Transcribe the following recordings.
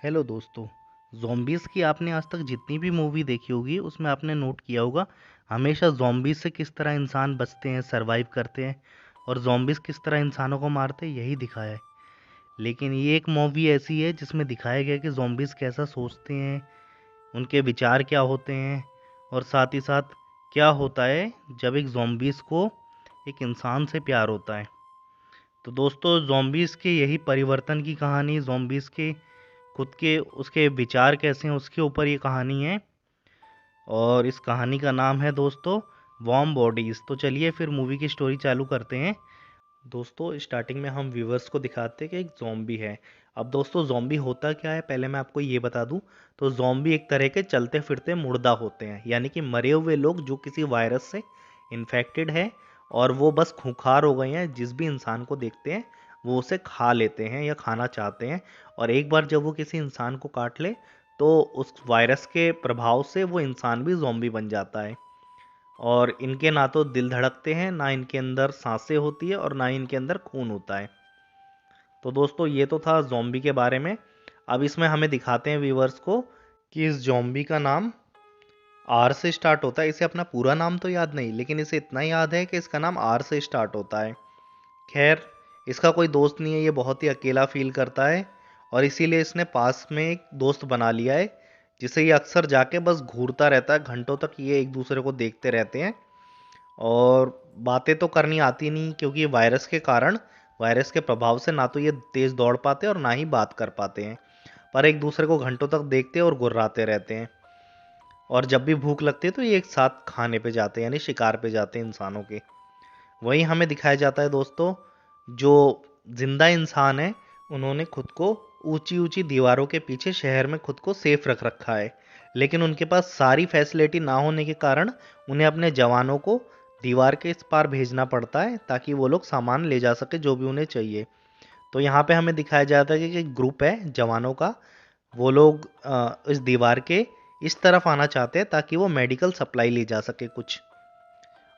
Hello दोस्तों। Zombies की आपने आज तक जितनी भी मूवी देखी होगी उसमें आपने नोट किया होगा, हमेशा ज़ॉम्बीज़ से किस तरह इंसान बचते हैं, सरवाइव करते हैं और ज़ॉम्बीज़ किस तरह इंसानों को मारते हैं, यही दिखाया है। लेकिन ये एक मूवी ऐसी है जिसमें दिखाया गया कि ज़ॉम्बीज़ कैसा सोचते हैं, उनके विचार क्या होते हैं और साथ ही साथ क्या होता है जब एक ज़ॉम्बीज़ को एक इंसान से प्यार होता है। तो दोस्तों, ज़ॉम्बीज़ के यही परिवर्तन की कहानी, ज़ॉम्बीज़ के खुद के उसके विचार कैसे हैं उसके ऊपर ये कहानी है। और इस कहानी का नाम है दोस्तों वॉर्म बॉडीज़। तो चलिए फिर मूवी की स्टोरी चालू करते हैं। दोस्तों, स्टार्टिंग में हम व्यूवर्स को दिखाते हैं कि एक ज़ॉम्बी है। अब दोस्तों, ज़ॉम्बी होता क्या है पहले मैं आपको ये बता दूं। तो ज़ॉम्बी एक तरह के चलते फिरते मुर्दा होते हैं, यानी कि मरे हुए लोग जो किसी वायरस से इन्फेक्टेड है और वो बस खूंखार हो गए हैं। जिस भी इंसान को देखते हैं वो उसे खा लेते हैं या खाना चाहते हैं। और एक बार जब वो किसी इंसान को काट ले तो उस वायरस के प्रभाव से वो इंसान भी ज़ॉम्बी बन जाता है। और इनके ना तो दिल धड़कते हैं, ना इनके अंदर सांसें होती है और ना ही इनके अंदर खून होता है। तो दोस्तों, ये तो था ज़ॉम्बी के बारे में। अब इसमें हमें दिखाते हैं व्यूवर्स को कि इस ज़ॉम्बी का नाम आर से स्टार्ट होता है। इसे अपना पूरा नाम तो याद नहीं, लेकिन इसे इतना याद है कि इसका नाम आर से स्टार्ट होता है। खैर, इसका कोई दोस्त नहीं है, ये बहुत ही अकेला फील करता है और इसीलिए इसने पास में एक दोस्त बना लिया है जिसे ये अक्सर जाके बस घूरता रहता है। घंटों तक ये एक दूसरे को देखते रहते हैं और बातें तो करनी आती नहीं, क्योंकि वायरस के कारण, वायरस के प्रभाव से ना तो ये तेज दौड़ पाते और ना ही बात कर पाते हैं। पर एक दूसरे को घंटों तक देखते और गुर्राते रहते हैं। और जब भी भूख लगती है तो ये एक साथ खाने पे जाते हैं, यानी शिकार पे जाते हैं इंसानों के। वहीं हमें दिखाया जाता है दोस्तों, जो जिंदा इंसान है उन्होंने खुद को ऊंची ऊंची दीवारों के पीछे शहर में खुद को सेफ रख रखा है। लेकिन उनके पास सारी फैसिलिटी ना होने के कारण उन्हें अपने जवानों को दीवार के इस पार भेजना पड़ता है ताकि वो लोग सामान ले जा सके जो भी उन्हें चाहिए। तो यहाँ पे हमें दिखाया जाता है कि एक ग्रुप है जवानों का। वो लोग इस दीवार के इस तरफ आना चाहते हैं ताकि वो मेडिकल सप्लाई ले जा सके कुछ।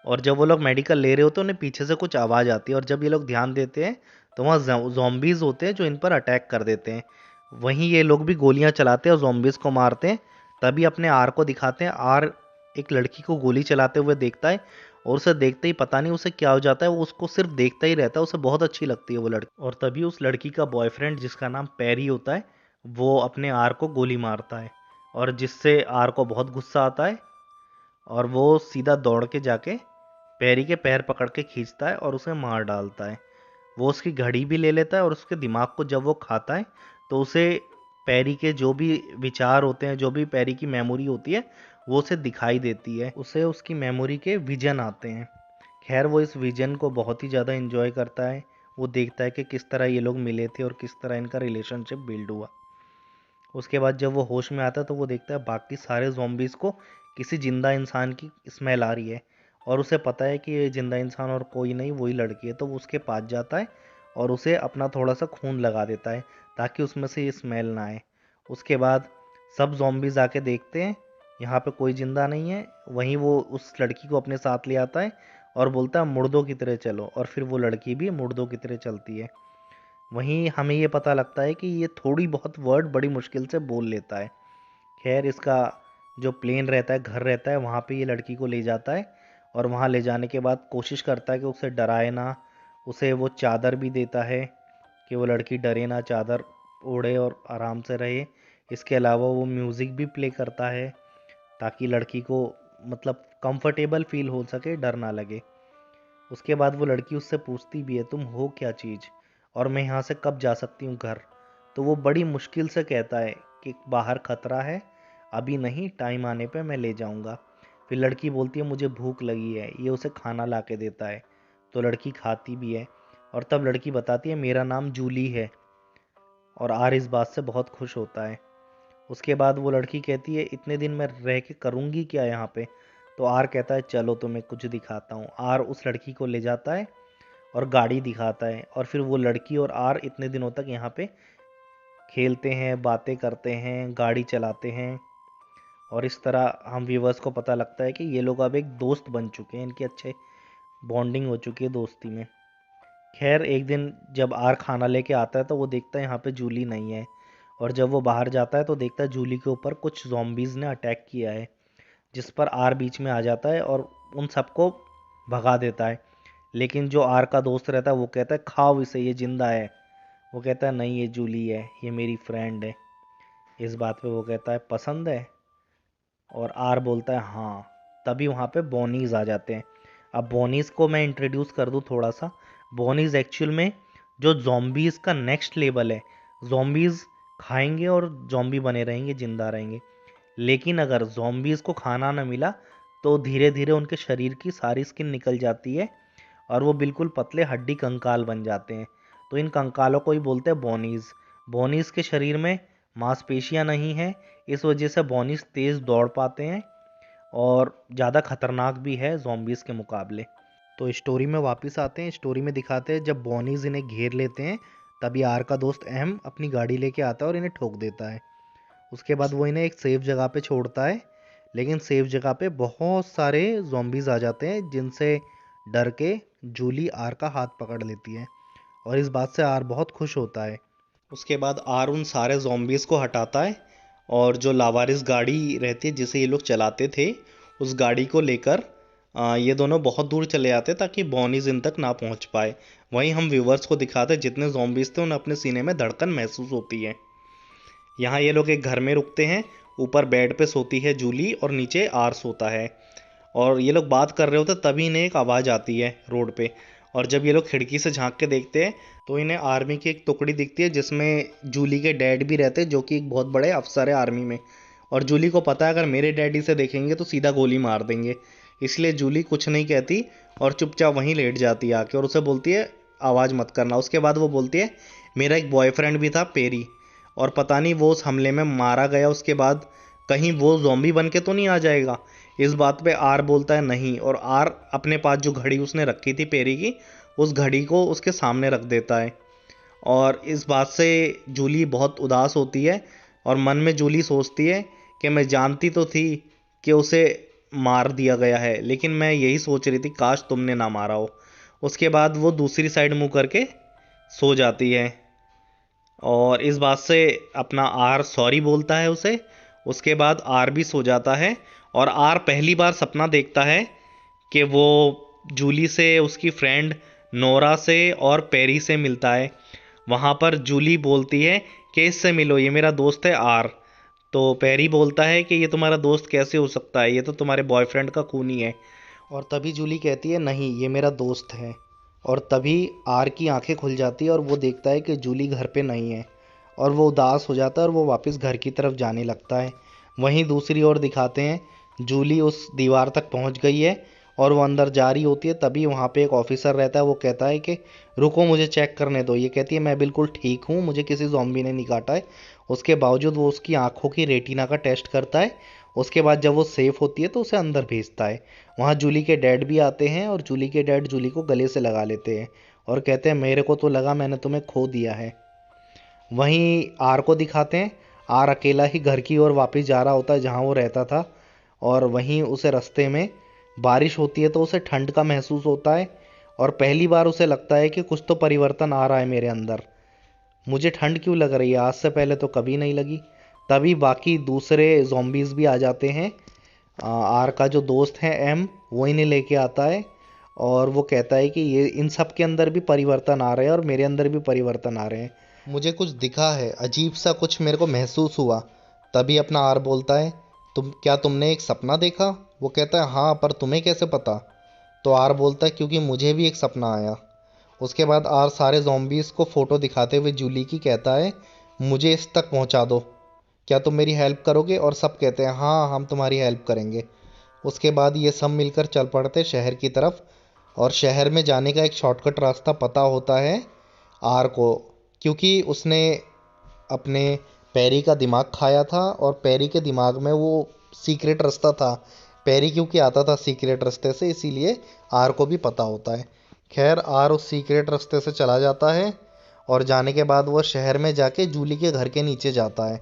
और जब वो लोग मेडिकल ले रहे होते हैं उन्हें पीछे से कुछ आवाज़ आती है और जब ये लोग ध्यान देते हैं तो वहाँ ज़ॉम्बीज़ होते हैं जो इन पर अटैक कर देते हैं। वहीं ये लोग भी गोलियां चलाते हैं और ज़ॉम्बीज़ को मारते हैं। तभी अपने आर को दिखाते हैं। आर एक लड़की को गोली चलाते हुए देखता है और उसे देखते ही पता नहीं उसे क्या हो जाता है, वो उसको सिर्फ देखता ही रहता है। उसे बहुत अच्छी लगती है वो लड़की और तभी उस लड़की का बॉयफ्रेंड जिसका नाम पैरी होता है वो अपने आर को गोली मारता है और जिससे आर को बहुत गुस्सा आता है और वो सीधा दौड़ के जाके पैरी के पैर पकड़ के खींचता है और उसे मार डालता है। वो उसकी घड़ी भी ले लेता है और उसके दिमाग को जब वो खाता है तो उसे पैरी के जो भी विचार होते हैं, जो भी पैरी की मेमोरी होती है, वो उसे दिखाई देती है। उसे उसकी मेमोरी के विजन आते हैं। खैर, वो इस विजन को बहुत ही ज़्यादा एंजॉय करता है। वो देखता है कि किस तरह ये लोग मिले थे और किस तरह इनका रिलेशनशिप बिल्ड हुआ। उसके बाद जब वो होश में आता है तो वो देखता है बाकी सारे ज़ॉम्बीज़ को किसी जिंदा इंसान की स्मेल आ रही है और उसे पता है कि ये जिंदा इंसान और कोई नहीं, वही लड़की है। तो वो उसके पास जाता है और उसे अपना थोड़ा सा खून लगा देता है ताकि उसमें से ये स्मेल ना आए। उसके बाद सब ज़ॉम्बीज़ आके देखते हैं, यहाँ पे कोई जिंदा नहीं है। वहीं वो उस लड़की को अपने साथ ले आता है और बोलता है मुर्दों की तरह चलो, और फिर वो लड़की भी मुर्दों की तरह चलती है। वहीं हमें ये पता लगता है कि ये थोड़ी बहुत वर्ड बड़ी मुश्किल से बोल लेता है। खैर, इसका जो प्लेन रहता है, घर रहता है, वहाँ पे ये लड़की को ले जाता है और वहाँ ले जाने के बाद कोशिश करता है कि उसे डराए ना। उसे वो चादर भी देता है कि वो लड़की डरे ना, चादर ओढ़े और आराम से रहे। इसके अलावा वो म्यूज़िक भी प्ले करता है ताकि लड़की को मतलब कंफर्टेबल फील हो सके, डर ना लगे। उसके बाद वो लड़की उससे पूछती भी है तुम हो क्या चीज़ और मैं यहाँ से कब जा सकती हूँ घर। तो वो बड़ी मुश्किल से कहता है कि बाहर खतरा है, अभी नहीं, टाइम आने पे मैं ले जाऊँगा। फिर लड़की बोलती है मुझे भूख लगी है। ये उसे खाना ला के देता है तो लड़की खाती भी है और तब लड़की बताती है मेरा नाम जूली है। और आर इस बात से बहुत खुश होता है। उसके बाद वो लड़की कहती है इतने दिन मैं रह के करूँगी क्या यहाँ पे। तो आर कहता है चलो तुम्हें कुछ दिखाता हूँ। आर उस लड़की को ले जाता है और गाड़ी दिखाता है और फिर वो लड़की और आर इतने दिनों तक यहाँ पे खेलते हैं, बातें करते हैं, गाड़ी चलाते हैं। और इस तरह हम व्यूवर्स को पता लगता है कि ये लोग अब एक दोस्त बन चुके हैं, इनकी अच्छे बॉन्डिंग हो चुकी है दोस्ती में। खैर, एक दिन जब आर खाना लेके आता है तो वो देखता है यहाँ पे जूली नहीं है और जब वो बाहर जाता है तो देखता है जूली के ऊपर कुछ zombies ने अटैक किया है, जिस पर आर बीच में आ जाता है और उन सबको भगा देता है। लेकिन जो आर का दोस्त रहता है वो कहता है खाओ इसे, ये जिंदा है। वो कहता है नहीं, ये जूली है, ये मेरी फ्रेंड है। इस बात पे वो कहता है पसंद है, और आर बोलता है हाँ। तभी वहाँ पे बोनीज आ जाते हैं। अब बोनीज को मैं इंट्रोड्यूस कर दूँ थोड़ा सा। बोनीज एक्चुअल में जो zombies का नेक्स्ट लेवल है। zombies खाएंगे और zombie बने रहेंगे, जिंदा रहेंगे। लेकिन अगर zombies को खाना ना मिला तो धीरे धीरे उनके शरीर की सारी स्किन निकल जाती है और वो बिल्कुल पतले हड्डी कंकाल बन जाते हैं। तो इन कंकालों को ही बोलते हैं बोनीज। बोनीज के शरीर में मांसपेशियां नहीं है, इस वजह से बोनीज तेज दौड़ पाते हैं और ज़्यादा खतरनाक भी है zombies के मुकाबले। तो स्टोरी में वापस आते हैं। स्टोरी में दिखाते हैं जब बोनीज इन्हें घेर लेते हैं, तभी आर का दोस्त एम अपनी गाड़ी लेके आता है और इन्हें ठोक देता है। उसके बाद वो इन्हें एक सेफ जगह पे छोड़ता है। लेकिन सेफ जगह पे बहुत सारे zombies आ जाते हैं, जिनसे डर के जूली आर का हाथ पकड़ लेती है और इस बात से आर बहुत खुश होता है। उसके बाद आर उन सारे zombies को हटाता है और जो लावारिस गाड़ी रहती है जिसे ये लोग चलाते थे, उस गाड़ी को लेकर ये दोनों बहुत दूर चले जाते ताकि बॉनीज इन तक ना पहुंच पाए। वहीं हम व्यूवर्स को दिखाते जितने zombies थे उन्हें अपने सीने में धड़कन महसूस होती है। यहाँ ये लोग एक घर में रुकते हैं। ऊपर बेड पे सोती है जूली और नीचे आर सोता है। और ये लोग बात कर रहे होते तभी इन्हें एक आवाज़ आती है रोड पे। और जब ये लोग खिड़की से झांक के देखते हैं तो इन्हें आर्मी की एक टुकड़ी दिखती है जिसमें जूली के डैड भी रहते हैं, जो कि एक बहुत बड़े अफसर है आर्मी में। और जूली को पता है अगर मेरे डैडी से देखेंगे तो सीधा गोली मार देंगे, इसलिए जूली कुछ नहीं कहती और चुपचाप वहीं लेट जाती है आके और उसे बोलती है आवाज़ मत करना। उसके बाद वो बोलती है मेरा एक बॉयफ्रेंड भी था पेरी, और पता नहीं वो उस हमले में मारा गया, उसके बाद कहीं वो ज़ॉम्बी बन के तो नहीं आ जाएगा। इस बात पे आर बोलता है नहीं, और आर अपने पास जो घड़ी उसने रखी थी पेरी की, उस घड़ी को उसके सामने रख देता है। और इस बात से जूली बहुत उदास होती है और मन में जूली सोचती है कि मैं जानती तो थी कि उसे मार दिया गया है, लेकिन मैं यही सोच रही थी काश तुमने ना मारा हो। उसके बाद वो दूसरी साइड मुंह करके सो जाती है और इस बात से अपना आर सॉरी बोलता है उसे। उसके बाद आर भी सो जाता है और आर पहली बार सपना देखता है कि वो जूली से, उसकी फ्रेंड नोरा से और पेरी से मिलता है। वहाँ पर जूली बोलती है कि इससे मिलो, ये मेरा दोस्त है आर। तो पेरी बोलता है कि ये तुम्हारा दोस्त कैसे हो सकता है, ये तो तुम्हारे बॉयफ्रेंड का खूनी है। और तभी जूली कहती है नहीं, ये मेरा दोस्त है। और तभी आर की आंखें खुल जाती है और वो देखता है कि जूली घर पे नहीं है और वो उदास हो जाता है और वो वापस घर की तरफ जाने लगता है। वहीं दूसरी ओर दिखाते हैं जूली उस दीवार तक पहुंच गई है और वो अंदर जा रही होती है। तभी वहाँ पे एक ऑफिसर रहता है, वो कहता है कि रुको मुझे चेक करने दो। ये कहती है मैं बिल्कुल ठीक हूँ, मुझे किसी ज़ॉम्बी ने नहीं काटा है। उसके बावजूद वो उसकी आंखों की रेटिना का टेस्ट करता है। उसके बाद जब वो सेफ होती है तो उसे अंदर भेजता है। वहाँ जूली के डैड भी आते हैं और जूली के डैड जूली को गले से लगा लेते हैं और कहते हैं मेरे को तो लगा मैंने तुम्हें खो दिया है। वहीं आर को दिखाते हैं। आर अकेला ही घर की ओर वापस जा रहा होता है जहाँ वो रहता था, और वहीं उसे रास्ते में बारिश होती है तो उसे ठंड का महसूस होता है और पहली बार उसे लगता है कि कुछ तो परिवर्तन आ रहा है मेरे अंदर। मुझे ठंड क्यों लग रही है, आज से पहले तो कभी नहीं लगी। तभी बाकी दूसरे zombies भी आ जाते हैं। आर का जो दोस्त है एम, वो इन्हें लेके आता है और वो कहता है कि ये इन सब के अंदर भी परिवर्तन आ रहे हैं और मेरे अंदर भी परिवर्तन आ रहे हैं। मुझे कुछ दिखा है, अजीब सा कुछ मेरे को महसूस हुआ। तभी अपना आर बोलता है तुमने एक सपना देखा? वो कहता है हाँ, पर तुम्हें कैसे पता? तो आर बोलता है क्योंकि मुझे भी एक सपना आया। उसके बाद आर सारे zombies को फ़ोटो दिखाते हुए जूली की कहता है मुझे इस तक पहुंचा दो, क्या तुम मेरी हेल्प करोगे? और सब कहते हैं हाँ हम तुम्हारी हेल्प करेंगे। उसके बाद ये सब मिलकर चल पड़ते शहर की तरफ, और शहर में जाने का एक शॉर्टकट रास्ता पता होता है आर को, क्योंकि उसने अपने पैरी का दिमाग खाया था और पैरी के दिमाग में वो सीक्रेट रास्ता था। पैरी क्योंकि आता था सीक्रेट रास्ते से, इसीलिए आर को भी पता होता है। खैर आर उस सीक्रेट रास्ते से चला जाता है और जाने के बाद वो शहर में जाके जूली के घर के नीचे जाता है।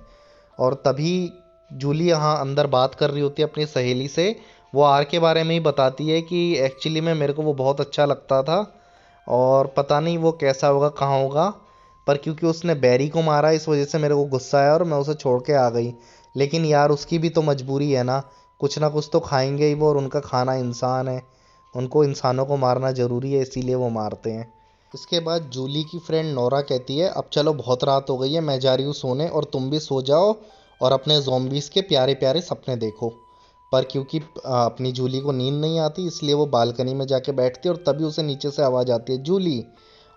और तभी जूली यहाँ अंदर बात कर रही होती है अपनी सहेली से। वो आर के बारे में ही बताती है कि एक्चुअली में मेरे को वो बहुत अच्छा लगता था और पता नहीं वो कैसा होगा, कहाँ होगा, पर क्योंकि उसने बैरी को मारा इस वजह से मेरे को गुस्सा आया और मैं उसे छोड़ के आ गई। लेकिन यार उसकी भी तो मजबूरी है ना कुछ तो खाएंगे ही वो, और उनका खाना इंसान है, उनको इंसानों को मारना ज़रूरी है, इसीलिए वो मारते हैं। इसके बाद जूली की फ्रेंड नोरा कहती है अब चलो बहुत रात हो गई है, मैं जा रही हूँ सोने और तुम भी सो जाओ और अपने ज़ॉम्बीज़ के प्यारे प्यारे सपने देखो। पर क्योंकि अपनी जूली को नींद नहीं आती इसलिए वो बालकनी में जाके बैठती है, और तभी उसे नीचे से आवाज़ आती है जूली।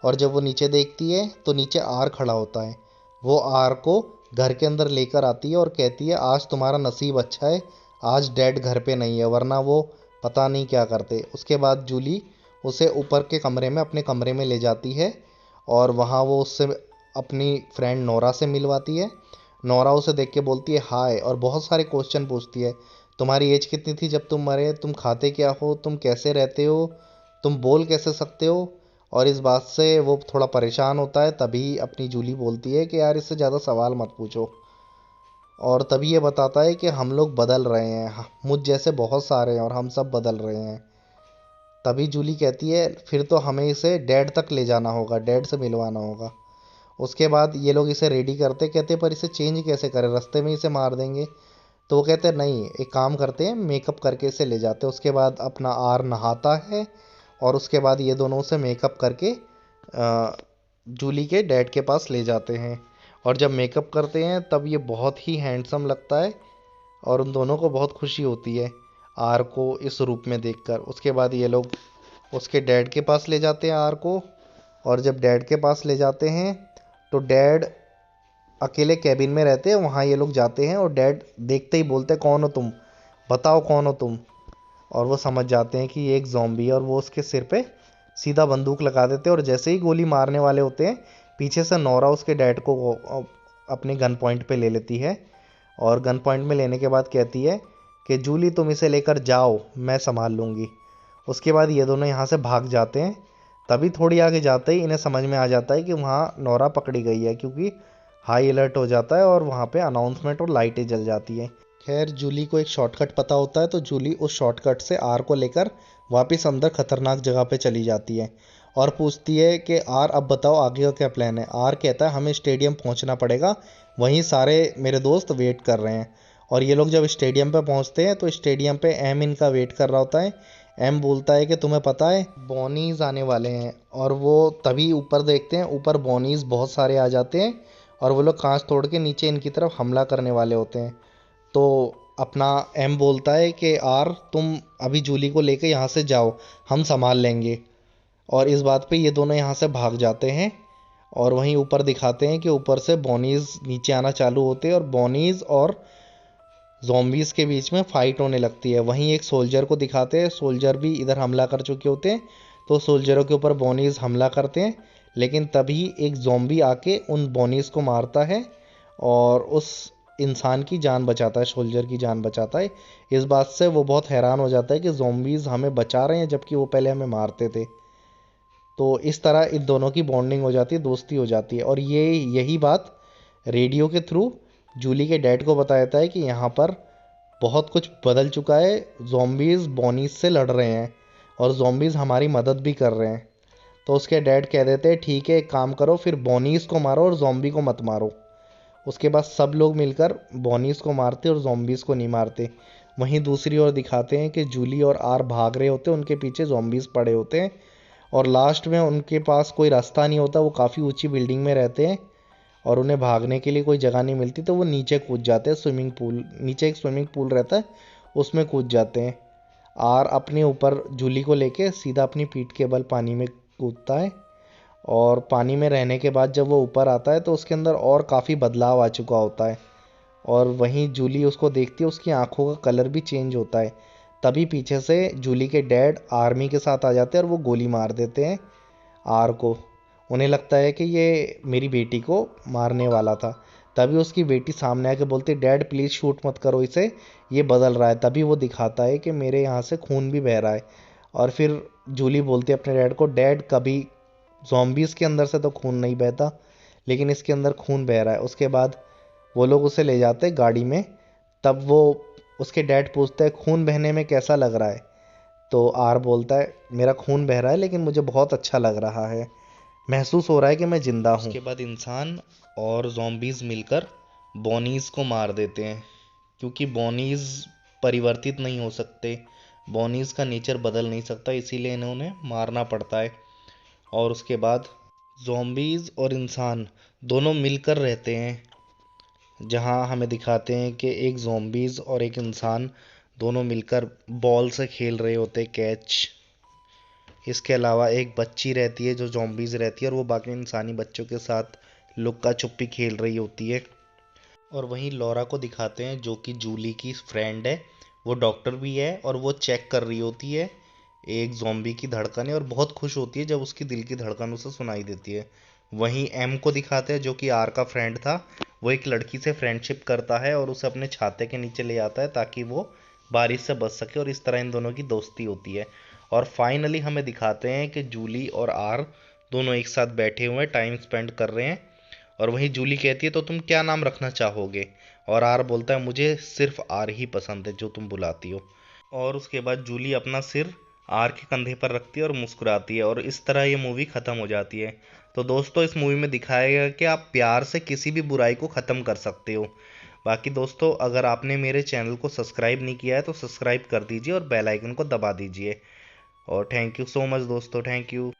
और जब वो नीचे देखती है तो नीचे आर खड़ा होता है। वो आर को घर के अंदर लेकर आती है और कहती है आज तुम्हारा नसीब अच्छा है, आज डैड घर पे नहीं है, वरना वो पता नहीं क्या करते। उसके बाद जूली उसे ऊपर के कमरे में अपने कमरे में ले जाती है और वहाँ वो उससे अपनी फ्रेंड नोरा से मिलवाती है। नोरा उसे देख के बोलती है हाय और बहुत सारे क्वेश्चन पूछती है। तुम्हारी एज कितनी थी जब तुम मरे, तुम खाते क्या हो, तुम कैसे रहते हो, तुम बोल कैसे सकते हो। और इस बात से वो थोड़ा परेशान होता है, तभी अपनी जूली बोलती है कि यार इससे ज़्यादा सवाल मत पूछो। और तभी ये बताता है कि हम लोग बदल रहे हैं, मुझ जैसे बहुत सारे हैं और हम सब बदल रहे हैं। तभी जूली कहती है फिर तो हमें इसे डैड तक ले जाना होगा, डैड से मिलवाना होगा। उसके बाद ये लोग इसे रेडी करते, कहते पर इसे चेंज कैसे करें, रास्ते में इसे मार देंगे। तो वो कहते हैं नहीं एक काम करते हैं, मेकअप करके इसे ले जाते हैं। उसके बाद अपना आर नहाता है और उसके बाद ये दोनों उसे मेकअप करके जूली के डैड के पास ले जाते हैं। और जब मेकअप करते हैं तब ये बहुत ही हैंडसम लगता है और उन दोनों को बहुत खुशी होती है आर को इस रूप में देखकर। उसके बाद ये लोग उसके डैड के पास ले जाते हैं आर को। और जब डैड के पास ले जाते हैं तो डैड अकेले कैबिन में रहते हैं, वहाँ ये लोग जाते हैं और डैड देखते ही बोलते हैं कौन हो तुम, बताओ कौन हो तुम। और वो समझ जाते हैं कि ये एक जॉम्बी है और वो उसके सिर पे सीधा बंदूक लगा देते हैं। और जैसे ही गोली मारने वाले होते हैं पीछे से नोरा उसके डैड को अपने गन पॉइंट पे ले लेती है। और गन पॉइंट में लेने के बाद कहती है कि जूली तुम इसे लेकर जाओ, मैं संभाल लूँगी। उसके बाद ये दोनों यहाँ से भाग जाते हैं। तभी थोड़ी आगे जाते ही इन्हें समझ में आ जाता है कि वहाँ नोरा पकड़ी गई है, क्योंकि हाई अलर्ट हो जाता है और वहाँ पे अनाउंसमेंट और लाइटें जल जाती हैं। खैर जूली को एक शॉर्टकट पता होता है तो जूली उस शॉर्टकट से आर को लेकर वापस अंदर खतरनाक जगह पे चली जाती है और पूछती है कि आर अब बताओ आगे का क्या प्लान है। आर कहता है हमें स्टेडियम पहुंचना पड़ेगा, वहीं सारे मेरे दोस्त वेट कर रहे हैं। और ये लोग जब स्टेडियम पे पहुंचते हैं तो स्टेडियम पे एम इनका वेट कर रहा होता है। एम बोलता है कि तुम्हें पता है बॉनीज आने वाले हैं। और वो तभी ऊपर देखते हैं, ऊपर बॉनीज बहुत सारे आ जाते हैं और वो लोग कांच तोड़ के नीचे इनकी तरफ हमला करने वाले होते हैं। तो अपना एम बोलता है कि आर तुम अभी जूली को लेके यहाँ से जाओ, हम संभाल लेंगे। और इस बात पे ये दोनों यहाँ से भाग जाते हैं। और वहीं ऊपर दिखाते हैं कि ऊपर से बॉनीज नीचे आना चालू होते हैं और बॉनीज और zombies के बीच में फाइट होने लगती है। वहीं एक सोल्जर को दिखाते हैं, सोल्जर भी इधर हमला कर चुके होते हैं। तो सोल्जरों के ऊपर बॉनीज हमला करते हैं, लेकिन तभी एक जोम्बी आके उन बॉनीज को मारता है और उस इंसान की जान बचाता है, सोल्जर की जान बचाता है। इस बात से वो बहुत हैरान हो जाता है कि zombies हमें बचा रहे हैं जबकि वो पहले हमें मारते थे। तो इस तरह इन दोनों की बॉन्डिंग हो जाती है, दोस्ती हो जाती है। और यही बात रेडियो के थ्रू जूली के डैड को बताया जाता है कि यहाँ पर बहुत कुछ बदल चुका है, zombies बॉनीज से लड़ रहे हैं और zombies हमारी मदद भी कर रहे हैं। तो उसके डैड कह देते हैं ठीक है एक काम करो, फिर बॉनीज को मारो और जॉम्बी को मत मारो। उसके बाद सब लोग मिलकर बॉनीज को मारते और zombies को नहीं मारते। वहीं दूसरी ओर दिखाते हैं कि जूली और आर भाग रहे होते हैं, उनके पीछे zombies पड़े होते हैं और लास्ट में उनके पास कोई रास्ता नहीं होता, वो काफ़ी ऊंची बिल्डिंग में रहते हैं और उन्हें भागने के लिए कोई जगह नहीं मिलती, तो वो नीचे कूद जाते हैं स्विमिंग पूल, नीचे एक स्विमिंग पूल रहता है उसमें कूद जाते हैं। आर अपने ऊपर जूली को लेके सीधा अपनी पीठ के बल पानी में कूदता है। और पानी में रहने के बाद जब वो ऊपर आता है तो उसके अंदर और काफ़ी बदलाव आ चुका होता है। और वहीं जूली उसको देखती है, उसकी आंखों का कलर भी चेंज होता है। तभी पीछे से जूली के डैड आर्मी के साथ आ जाते हैं और वो गोली मार देते हैं आर को। उन्हें लगता है कि ये मेरी बेटी को मारने वाला था। तभी उसकी बेटी सामने आके बोलती है डैड प्लीज़ शूट मत करो इसे, ये बदल रहा है। तभी वो दिखाता है कि मेरे यहाँ से खून भी बह रहा है। और फिर जूली बोलती है अपने डैड को डैड कभी zombies के अंदर से तो खून नहीं बहता, लेकिन इसके अंदर खून बह रहा है। उसके बाद वो लोग उसे ले जाते हैं गाड़ी में। तब वो उसके डैड पूछते हैं खून बहने में कैसा लग रहा है। तो आर बोलता है मेरा खून बह रहा है लेकिन मुझे बहुत अच्छा लग रहा है, महसूस हो रहा है कि मैं जिंदा हूँ। उसके बाद इंसान और ज़ॉम्बीज़ मिलकर बॉनीज़ को मार देते हैं, क्योंकि बॉनीज़ परिवर्तित नहीं हो सकते, बॉनीज़ का नेचर बदल नहीं सकता, इसीलिए इन्हें उन्हें मारना पड़ता है। और उसके बाद ज़ॉम्बीज़ और इंसान दोनों मिलकर रहते हैं, जहाँ हमें दिखाते हैं कि एक ज़ॉम्बीज़ और एक इंसान दोनों मिलकर बॉल से खेल रहे होते कैच। इसके अलावा एक बच्ची रहती है जो ज़ॉम्बीज़ रहती है, और वो बाकी इंसानी बच्चों के साथ लुक्का छुपी खेल रही होती है। और वहीं लॉरा को दिखाते हैं जो कि जूली की फ्रेंड है, वो डॉक्टर भी है, और वो चेक कर रही होती है एक ज़ॉम्बी की धड़कनें, और बहुत खुश होती है जब उसकी दिल की धड़कन उसे सुनाई देती है। वहीं एम को दिखाते हैं जो कि आर का फ्रेंड था, वो एक लड़की से फ्रेंडशिप करता है और उसे अपने छाते के नीचे ले आता है ताकि वो बारिश से बच सके, और इस तरह इन दोनों की दोस्ती होती है। और फाइनली हमें दिखाते हैं कि जूली और आर दोनों एक साथ बैठे हुए टाइम स्पेंड कर रहे हैं। और वहीं जूली कहती है तो तुम क्या नाम रखना चाहोगे, और आर बोलता है मुझे सिर्फ आर ही पसंद है जो तुम बुलाती हो। और उसके बाद जूली अपना सिर आर के कंधे पर रखती है और मुस्कुराती है, और इस तरह ये मूवी ख़त्म हो जाती है। तो दोस्तों इस मूवी में दिखाया गया कि आप प्यार से किसी भी बुराई को ख़त्म कर सकते हो। बाकी दोस्तों अगर आपने मेरे चैनल को सब्सक्राइब नहीं किया है तो सब्सक्राइब कर दीजिए और बेल आइकन को दबा दीजिए। और थैंक यू सो मच दोस्तों, थैंक यू।